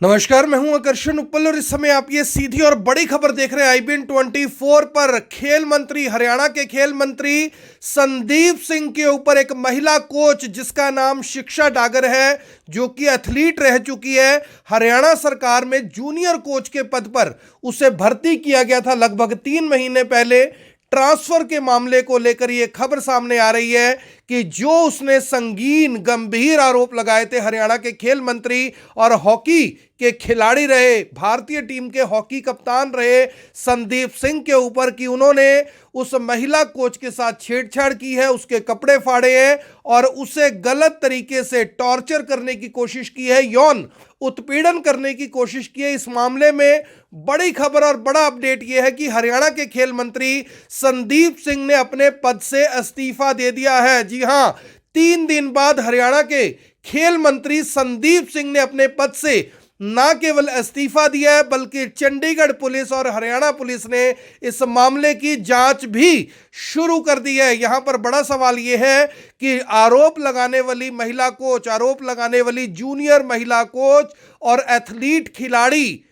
नमस्कार, मैं हूं आकर्षण उपल और इस समय आप ये सीधी और बड़ी खबर देख रहे हैं IBN 24 पर। खेल मंत्री, हरियाणा के खेल मंत्री संदीप सिंह के ऊपर एक महिला कोच जिसका नाम शिक्षा डागर है, जो कि एथलीट रह चुकी है, हरियाणा सरकार में जूनियर कोच के पद पर उसे भर्ती किया गया था लगभग 3 महीने पहले। ट्रांसफर के मामले को लेकर यह खबर सामने आ रही है कि जो उसने संगीन गंभीर आरोप लगाए थे हरियाणा के खेल मंत्री और हॉकी के खिलाड़ी रहे, भारतीय टीम के हॉकी कप्तान रहे संदीप सिंह के ऊपर, कि उन्होंने उस महिला कोच के साथ छेड़छाड़ की है, उसके कपड़े फाड़े हैं और उसे गलत तरीके से टॉर्चर करने की कोशिश की है, यौन उत्पीड़न करने की कोशिश की है। इस मामले में बड़ी खबर और बड़ा अपडेट यह है कि हरियाणा के खेल मंत्री संदीप सिंह ने अपने पद से इस्तीफा दे दिया है। जी हां, 3 दिन बाद हरियाणा के खेल मंत्री संदीप सिंह ने अपने पद से ना केवल इस्तीफा दिया है, बल्कि चंडीगढ़ पुलिस और हरियाणा पुलिस ने इस मामले की जांच भी शुरू कर दी है। यहां पर बड़ा सवाल यह है कि आरोप लगाने वाली महिला कोच, आरोप लगाने वाली जूनियर महिला कोच और एथलीट खिलाड़ी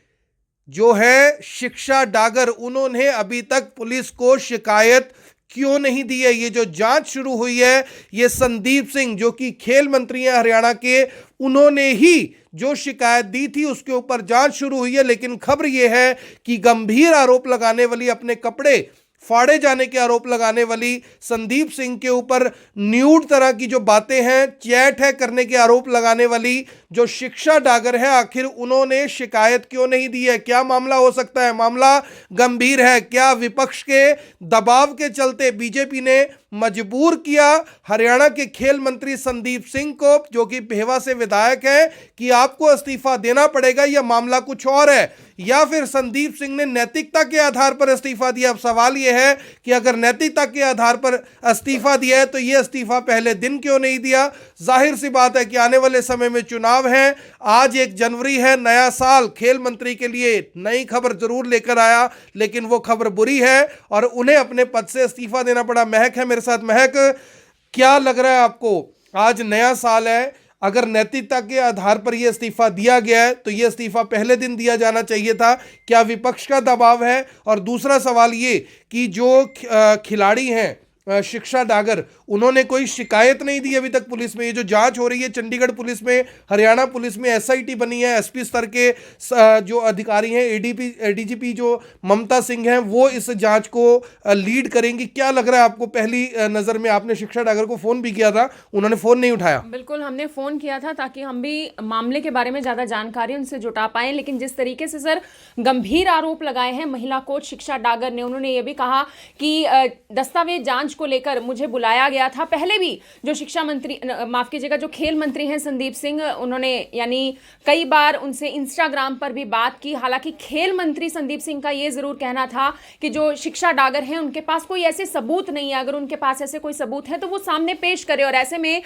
जो है शिक्षा डागर, उन्होंने अभी तक पुलिस को शिकायत क्यों नहीं दी है। ये जो जांच शुरू हुई है, ये संदीप सिंह जो कि खेल मंत्री हैं हरियाणा के, उन्होंने ही जो शिकायत दी थी उसके ऊपर जांच शुरू हुई है। लेकिन खबर यह है कि गंभीर आरोप लगाने वाली, अपने कपड़े फाड़े जाने के आरोप लगाने वाली संदीप सिंह के ऊपर न्यूड तरह की जो बातें हैं, चैट है करने के आरोप लगाने वाली जो शिक्षा डागर है, आखिर उन्होंने शिकायत क्यों नहीं दी है? क्या मामला हो सकता है? मामला गंभीर है। क्या विपक्ष के दबाव के चलते बीजेपी ने मजबूर किया हरियाणा के खेल मंत्री संदीप सिंह को, जो कि भेवा से विधायक है, कि आपको इस्तीफा देना पड़ेगा, यह मामला कुछ और है? या फिर संदीप सिंह ने नैतिकता के आधार पर इस्तीफा दिया? अब सवाल यह है कि अगर नैतिकता के आधार पर इस्तीफा दिया है तो यह इस्तीफा पहले दिन क्यों नहीं दिया? जाहिर सी बात है कि आने वाले समय में चुनाव है, आज 1 जनवरी है, नया साल खेल मंत्री के लिए नई खबर जरूर लेकर आया, लेकिन वो खबर बुरी है और उन्हें अपने पद से इस्तीफा देना पड़ा। महक है मेरे साथ। महक, क्या लग रहा है आपको? आज नया साल है, अगर नैतिकता के आधार पर यह इस्तीफा दिया गया है तो यह इस्तीफा पहले दिन दिया जाना चाहिए था। क्या विपक्ष का दबाव है? और दूसरा सवाल ये कि जो खिलाड़ी हैं शिक्षा डागर, उन्होंने कोई शिकायत नहीं दी अभी तक पुलिस में? ये जो जांच हो रही है चंडीगढ़ पुलिस में, हरियाणा पुलिस में SIT बनी है, SP स्तर के जो अधिकारी हैं, ADGP जो ममता सिंह हैं, वो इस जांच को लीड करेंगी। क्या लग रहा है आपको? पहली नजर में आपने शिक्षा डागर को फोन भी किया था, उन्होंने फोन नहीं उठाया। बिल्कुल, हमने फोन किया था ताकि हम भी मामले के बारे में ज्यादा जानकारी उनसे जुटा पाएं, लेकिन जिस तरीके से सर गंभीर आरोप लगाए हैं महिला कोच शिक्षा डागर ने, उन्होंने ये भी कहा कि दस्तावेज जांच को लेकर मुझे बुलाया गया था। पहले भी जो शिक्षा मंत्री, माफ कीजिएगा, जो खेल मंत्री हैं संदीप सिंह, उन्होंने यानी कई बार उनसे इंस्टाग्राम पर भी बात की। हालांकि खेल मंत्री संदीप सिंह का यह जरूर कहना था कि जो शिक्षा डागर हैं उनके पास कोई ऐसे सबूत नहीं है, अगर उनके पास ऐसे कोई सबूत है तो वो सामने पेश करे। और ऐसे में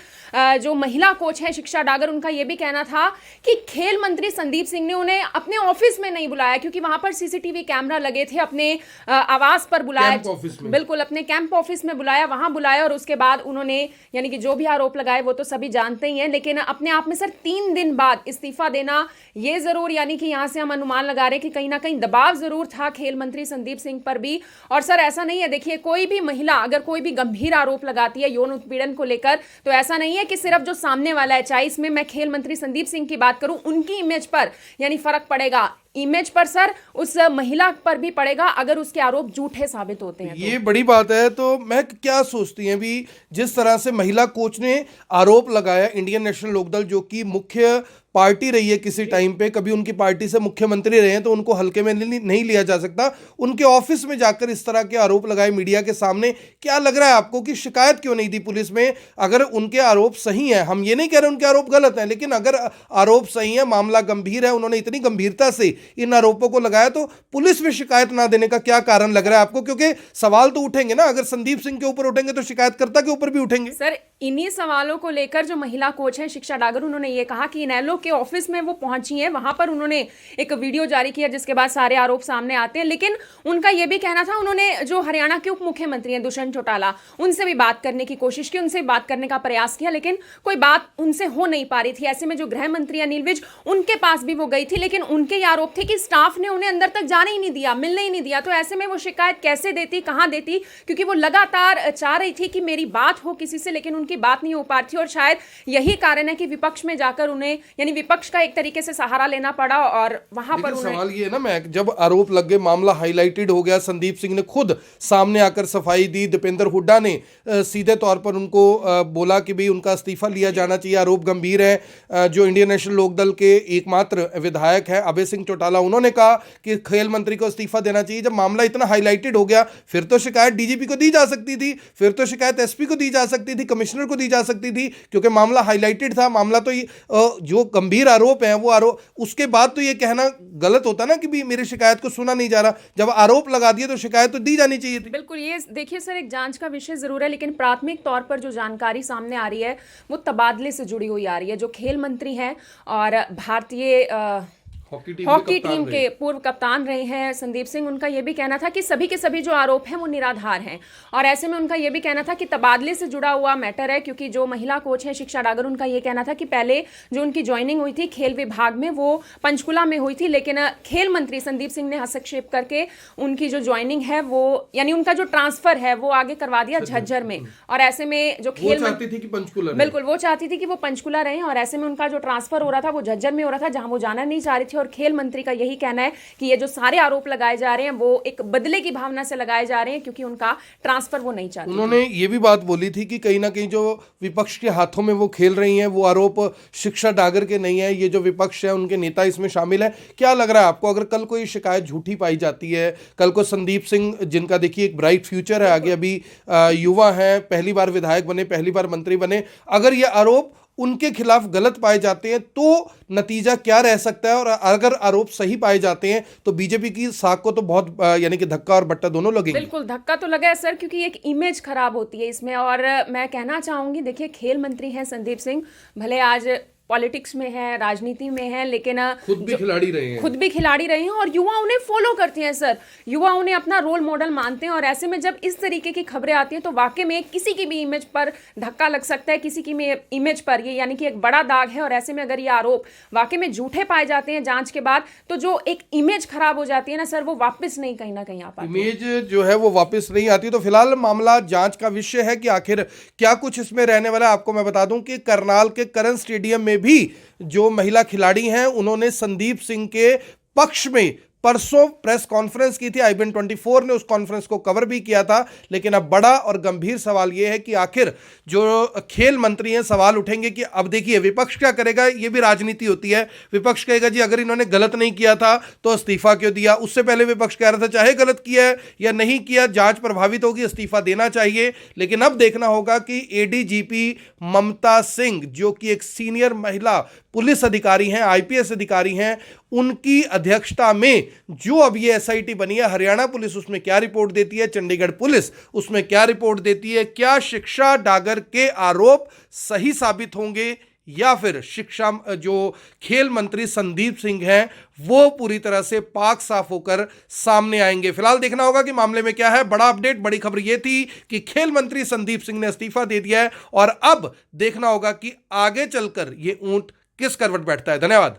जो महिला कोच है शिक्षा डागर, उनका यह भी कहना था कि खेल मंत्री संदीप सिंह ने उन्हें अपने ऑफिस में नहीं बुलाया, क्योंकि वहां पर CCTV कैमरा लगे थे। अपने आवास पर बुलाया, बिल्कुल अपने कैंप ऑफिस में बुलाया, वहां बुलाया और उसके बाद उन्होंने यानी कि जो भी आरोप लगाए वो तो सभी जानते ही हैं। लेकिन अपने आप में सर 3 दिन बाद इस्तीफा देना, ये जरूर यानी कि यहां से हम अनुमान लगा रहे हैं कि कहीं ना कहीं दबाव जरूर था खेल मंत्री संदीप सिंह पर भी। और सर ऐसा नहीं है, देखिए, कोई भी महिला अगर कोई भी गंभीर आरोप लगाती है यौन उत्पीड़न को लेकर, तो ऐसा नहीं है कि सिर्फ जो सामने वाला है, चाहे इसमें मैं खेल मंत्री संदीप सिंह की बात करूं, उनकी इमेज पर यानी फर्क पड़ेगा, इमेज पर सर उस महिला पर भी पड़ेगा अगर उसके आरोप झूठे साबित होते हैं। ये बड़ी बात है। तो मैं क्या सोचती हैं भी, जिस तरह से महिला कोच ने आरोप लगाया, इंडियन नेशनल लोकदल जो कि मुख्य पार्टी रही है किसी टाइम पे, कभी उनकी पार्टी से मुख्यमंत्री रहे हैं, तो उनको हल्के में नहीं लिया जा सकता। उनके ऑफिस में जाकर इस तरह के आरोप लगाए मीडिया के सामने, क्या लग रहा है आपको कि शिकायत क्यों नहीं दी पुलिस में? अगर उनके आरोप सही हैं, हम ये नहीं कह रहे उनके आरोप गलत हैं, लेकिन अगर आरोप सही है, मामला गंभीर है, उन्होंने इतनी गंभीरता से इन आरोपों को लगाया, तो पुलिस में शिकायत ना देने का क्या कारण लग रहा है आपको? क्योंकि सवाल तो उठेंगे ना, अगर संदीप सिंह के ऊपर उठेंगे तो शिकायतकर्ता के ऊपर भी उठेंगे। सर इन्हीं सवालों को लेकर जो महिला कोच हैं शिक्षा डागर, उन्होंने ये कहा कि इनेलो के ऑफिस में वो पहुंची हैं, वहां पर उन्होंने एक वीडियो जारी किया जिसके बाद सारे आरोप सामने आते हैं। लेकिन उनका ये भी कहना था, उन्होंने जो हरियाणा के उप मुख्यमंत्री हैं दुष्यंत चौटाला, उनसे भी बात करने की कोशिश की, उनसे बात करने का प्रयास किया, लेकिन कोई बात उनसे हो नहीं पा रही थी। ऐसे में जो गृह मंत्री अनिल विज, उनके पास भी वो गई थी, लेकिन उनके ये आरोप थे कि स्टाफ ने उन्हें अंदर तक जाने ही नहीं दिया, मिलने ही नहीं दिया। तो ऐसे में वो शिकायत कैसे देती, कहां देती, क्योंकि वो लगातार चाह रही थी कि मेरी बात हो किसी से, लेकिन उनकी बात नहीं हो पा रही थी। और शायद यही कारण है कि विपक्ष में जाकर उन्हें, यानी विपक्ष का एक तरीके से सहारा लेना पड़ा। और वहां पर सवाल ये है ना, मैं जब आरोप लग गए, मामला हाईलाइटेड हो गया, संदीप सिंह ने खुद सामने आकर सफाई दी, दीपेंद्र हुड्डा ने सीधे तौर पर उनको बोला कि भाई उनका इस्तीफा लिया जाना चाहिए, आरोप गंभीर है। जो इंडियन नेशनल लोकदल के एकमात्र विधायक है अभय सिंह चौटाला, उन्होंने कहा कि खेल मंत्री को इस्तीफा देना चाहिए। जब मामला इतना हाईलाइटेड हो गया, फिर तो शिकायत डीजीपी को दी जा सकती थी, फिर तो शिकायत एसपी को दी जा सकती थी, कमिश्नर को दी जा सकती थी, क्योंकि मामला हाईलाइटेड था। मामला तो जो गंभीर आरोप है वो आरोप, उसके बाद तो ये कहना गलत होता ना कि भी मेरी शिकायत को सुना नहीं जा रहा। जब आरोप लगा दिए तो शिकायत तो दी जानी चाहिए थी। बिल्कुल, ये देखिए सर, एक जांच का विषय जरूर है, लेकिन प्राथमिक तौर पर जो जानकारी सामने आ रही है वो तबादले से जुड़ी हुई आ रही है। जो खेल मंत्री हैं और भारतीय हॉकी टीम के पूर्व कप्तान रहे हैं संदीप सिंह, उनका यह भी कहना था कि सभी के सभी जो आरोप हैं वो निराधार हैं। और ऐसे में उनका यह भी कहना था कि तबादले से जुड़ा हुआ मैटर है, क्योंकि जो महिला कोच है शिक्षा डागर, उनका यह कहना था कि पहले जो उनकी ज्वाइनिंग हुई थी खेल विभाग में वो पंचकुला में हुई थी, लेकिन खेल मंत्री संदीप सिंह ने हस्तक्षेप करके उनकी जो ज्वाइनिंग है वो, यानी उनका जो ट्रांसफर है वो आगे करवा दिया झज्जर में। और ऐसे में जो खेल चाहती थी कि पंचकुला, बिल्कुल वो चाहती थी कि वो पंचकुला रहे, और ऐसे में उनका जो ट्रांसफर हो रहा था वो झज्जर में हो रहा था, जहां वो जाना नहीं चाह रही थी। और खेल मंत्री का यही कहना है कि ये जो सारे आरोप लगाए जा रहे हैं वो एक बदले की भावना से लगाए जा रहे हैं, क्योंकि उनका ट्रांसफर वो नहीं चाहती। उन्होंने ये भी बात बोली थी कि कहीं ना कहीं जो विपक्ष के हाथों में वो खेल रही हैं वो आरोप शिक्षा डागर के नहीं है, ये जो विपक्ष है उनके नेता इसमें शामिल है। क्या लग रहा है आपको, अगर कल कोई शिकायत झूठी पाई जाती है, कल को संदीप सिंह जिनका देखिए एक ब्राइट फ्यूचर है आगे, अभी युवा है, पहली बार विधायक बने, पहली बार मंत्री बने, अगर ये आरोप उनके खिलाफ गलत पाए जाते हैं तो नतीजा क्या रह सकता है? और अगर आरोप सही पाए जाते हैं तो बीजेपी की साख को तो बहुत यानी कि धक्का और बट्टा दोनों लगेंगे। बिल्कुल धक्का तो लगा है सर, क्योंकि एक इमेज खराब होती है इसमें। और मैं कहना चाहूंगी, देखिए खेल मंत्री हैं संदीप सिंह, भले आज पॉलिटिक्स में है, राजनीति में है, लेकिन खुद भी खिलाड़ी रहे हैं और युवा उन्हें फॉलो करते हैं सर, युवा उन्हें अपना रोल मॉडल मानते हैं। और ऐसे में जब इस तरीके की खबरें आती हैं तो वाकई में किसी की भी इमेज पर धक्का लग सकता है, किसी की भी इमेज पर, ये यानी कि एक बड़ा दाग है। और ऐसे में अगर ये आरोप वाकई में झूठे पाए जाते हैं जांच के बाद, तो जो एक इमेज खराब हो जाती है ना सर, वो वापस नहीं कहीं ना कहीं आ पाती। इमेज जो है वो वापस नहीं आती। तो फिलहाल मामला जांच का विषय है कि आखिर क्या कुछ इसमें रहने वाला है। आपको मैं बता दूं कि करनाल के करण स्टेडियम में भी जो महिला खिलाड़ी हैं उन्होंने संदीप सिंह के पक्ष में परसों प्रेस कॉन्फ्रेंस की थी। IBN 24 ने उस कॉन्फ्रेंस को कवर भी किया था। लेकिन अब बड़ा और गंभीर सवाल यह है कि आखिर जो खेल मंत्री हैं, सवाल उठेंगे कि अब देखिए विपक्ष क्या करेगा। ये भी राजनीति होती है। विपक्ष कहेगा जी अगर इन्होंने गलत नहीं किया था तो इस्तीफा क्यों दिया। उससे पहले विपक्ष कह रहा था चाहे गलत किया है या नहीं किया, जांच प्रभावित होगी, इस्तीफा देना चाहिए। लेकिन अब देखना होगा कि ADGP ममता सिंह, जो कि एक सीनियर महिला पुलिस अधिकारी हैं, IPS अधिकारी हैं, उनकी अध्यक्षता में जो अब ये SIT बनी है, हरियाणा पुलिस उसमें क्या रिपोर्ट देती है, चंडीगढ़ पुलिस उसमें क्या रिपोर्ट देती है, क्या शिक्षा डागर के आरोप सही साबित होंगे या फिर शिक्षा जो खेल मंत्री संदीप सिंह हैं वो पूरी तरह से पाक साफ होकर सामने आएंगे। फिलहाल देखना होगा कि मामले में क्या है। बड़ा अपडेट, बड़ी खबर यह थी कि खेल मंत्री संदीप सिंह ने इस्तीफा दे दिया है और अब देखना होगा कि आगे चलकर ये ऊंट किस करवट बैठता है। धन्यवाद।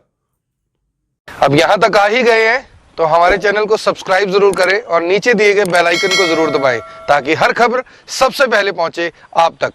अब यहां तक आ ही गए हैं तो हमारे चैनल को सब्सक्राइब जरूर करें और नीचे दिए गए बेल आइकन को जरूर दबाएं ताकि हर खबर सबसे पहले पहुंचे आप तक।